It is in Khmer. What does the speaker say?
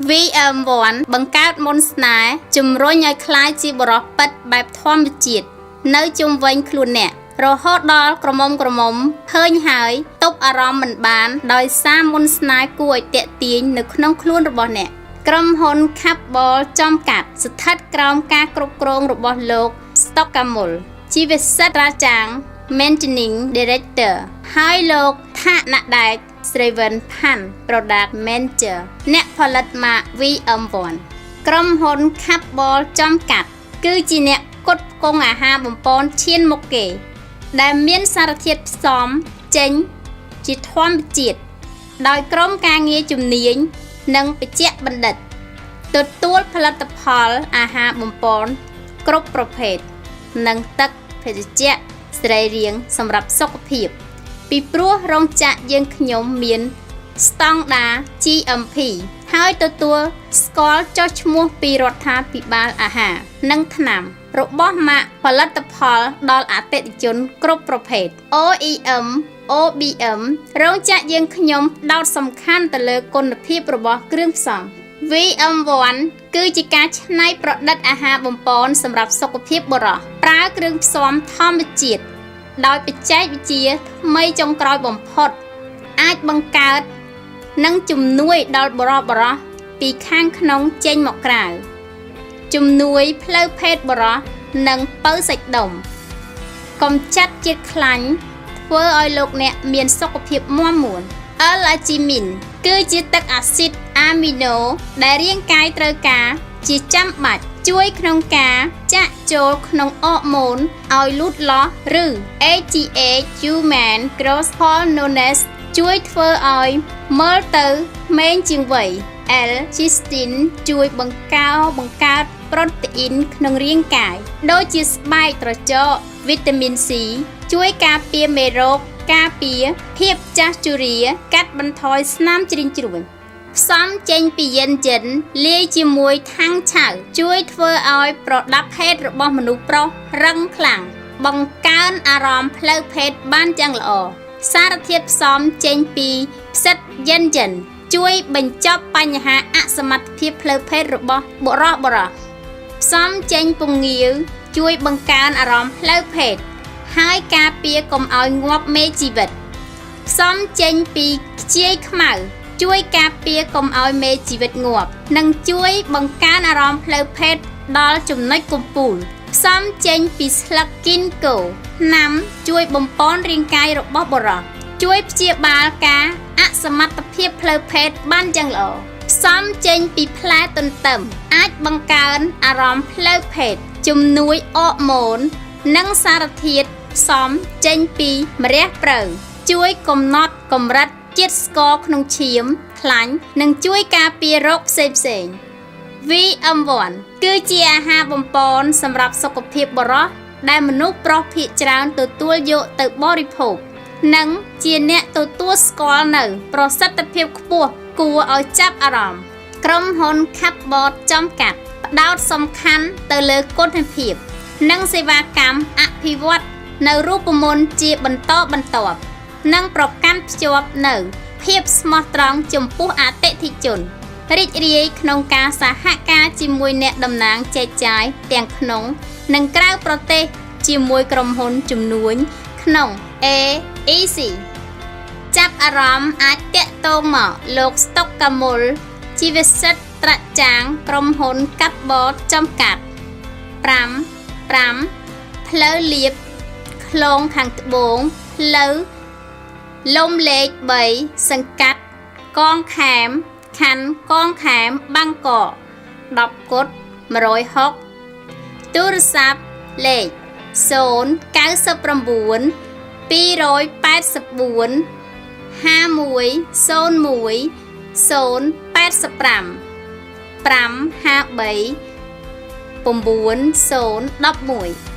VM1 បង្កើតមន្តស្នេហ៍ជំរុញឲ្យคล้ายជាបរិសុទ្ធពិតបែបធម្មជាតិនៅជុំវិញខ្លួនអ្នករហូតដល់ក្រមុំឃើញហើយទប់អារម្មណ៍មិនបានដោយសារមន្តស្នេហ៍គួរឲ្យទាក់ទាញនៅក្នុងខ្លួនរបស់អ្នកក្រុមហ៊ុន Capball ចំកាត់ស្ថិតក្រោមការគ្រប់គ្រងរបស់លោក Stockamul ជាវិសិត្រាចារ្យ Managing Director ហើយលោកថាណដែកស្រីវិនផាន់ Product Manager អ្នកផលិតម៉ាក VM1 ក្រុមហ៊ុន Capball ចំកាត់គឺជាអ្នកផ្គត់ផ្គង់អាហារបំពន់ឈានមុខគេដែលមានសារធាតុផ្សំចេញជាធម្មជាតិដោយក្រុមការងារជំនាញនិងបច្ចេកបណ្ឌិតទទួលផលិតផលអាហារបំពន់គ្រប់ប្រភេទនិងទឹកភេសជ្ជៈសរីរាង្គសម្រាប់សុខភាពពីព្រោះរោងចក្រយើងខ្ញុំមានស្តង់ដារ GMP ហើយទទួលស្គាល់ចុះឈ្មោះពីរដ្ឋាភិបាលអាហារនិងថ្នាំរបស់ម៉ាកផលិតផលដល់អតិថិជនគ្រប់ប្រភេទ OEM OBM រោងចក្រយើងខ្ញុំផ្ដោតសំខាន់ទៅលើគុណភាពរបស់គ្រឿងផ្សំ VM1 គឺជាការច្នៃប្រឌិតអាហារបំពន់សម្រាប់សុខភាពបុរសប្រើគ្រឿងផ្សំធម្មជាតិដោយបច្ចេកវិទ្យាថ្មីចុងក្រោយបំផុតអាចបង្កើតនិងជំនួយដល់បុរសពីខាងក្នុងចេញមកក្រៅជំនួយផ្លូវភេទបុរសនិងពៅសាច់ដុំកំចាត់ជាតិខ្លាញ់ធ្វើឲ្យលោកអ្នកមានសុខភាពមាំមួន L-arginine គឺជាទឹកអាស៊ីតអាមីណូដែលរាងកាយត្រូវការជាចាំបាច់ជួយក្នុងការចាក់ចូលក្នុងអរម៉ូនឲ្យលូតលាស់ឬ HGH Human Growth Hormones ជួយធ្វើឲ្យមើលទៅក្មេងជាងវ័យ L-cysteine ជួយបង្កើតប្រូតេអ៊ីនក្នុងរាងកាយដូចជាស្បែកត្រចកវីតាមីន C ជួយការពារមេរោគការពារភាពចាស់ជរាកាត់បន្ថយស្នាមជ្រីងជ្រួញផ្សំចេញពីយិនចិនលាយជាមួយថាំងឆៅជួយធ្វើឲ្យប្រដាប់ភេទរបស់មនុស្សប្រុសរឹងខ្លាំងបង្កើនអារម្មណ៍ផ្លូវភេទបានយ៉ាងល្អសារធាតុផ្សំចេញពីផ្សិតយិនចិនជួយបញ្ចប់បញ្ហាអសមត្ថភាពផ្លូវភេទរបស់បុរសផ្សំចេញពងងាវជួយបង្កើនអារម្មណ៍ផ្លូវភេទហើយការពារកុំឲ្យងាប់មេជីវិតផ្សំចេញពីខ្ជាយខ្មៅជួយការពារកុំឲ្យមេជីវិតងាប់និងជួយបង្កើនអារម្មណ៍ផ្លូវភេទដល់ចំណុចកំពូលផ្សំចេញពីស្លឹកគីនកូថ្នាំជួយបំប៉នរាងកាយរបស់បុរសជួយព្យាបាលការអសមត្ថភាពផ្លូវភេទបានយ៉ាងល្អផ្សំចេញពីផ្លែទន្ទឹមអាចបង្កើនអារម្មណ៍ផ្លូវភេទជំនួយអរម៉ូននិងសារធាតុផ្សំចេញពីម្រះព្រៅជួយកំណត់កម្រិតជាតិស្ករក្នុងឈាមខ្លាញ់និងជួយការពាររោគផ្សេងៗ VM1 គឺជាអាហារបំពន់សម្រាប់សុខភាពបុរសដែលមនុស្សប្រុសភាគច្រើនទទួលយកទៅបរិភោគនិងជាអ្នកទទួលស្គាល់នៅប្រសិទ្ធភាពខ្ពស់គួរឲ្យចាប់អារម្មណ៍ក្រុមហ៊ុន Capball ចំកាត់ផ្ដោតសំខាន់ទៅលើគុណភាពនិងសេវាកម្មអភិវឌ្ឍនៅរូបមន្តជាបន្តបន្ទាប់និងប្រកាន់ភ្ជាប់នៅភាពស្មោះត្រង់ចំពោះអតិថិជនរីករាយក្នុងការសហការជាមួយអ្នកតំណាងចែកចាយទាំងក្នុងនិងក្រៅប្រទេសជាមួយក្រុមហ៊ុនជំនួញក្នុង AEC ចាប់អារម្មណ៍អាចតាក់ទងមកលោក Stockamul ជាវិសិត្រាចារ្យក្រុមហ៊ុន Capball ចំកាត់5ផ្លូវលៀបខ្លងខាងត្បូងផ្លូវលំលេខ3សង្កាត់កងខេមខណ្ឌកងខេមបាងកក10គុត160ទូរស័ព្ទលេខ099 284 5101 085 553 9011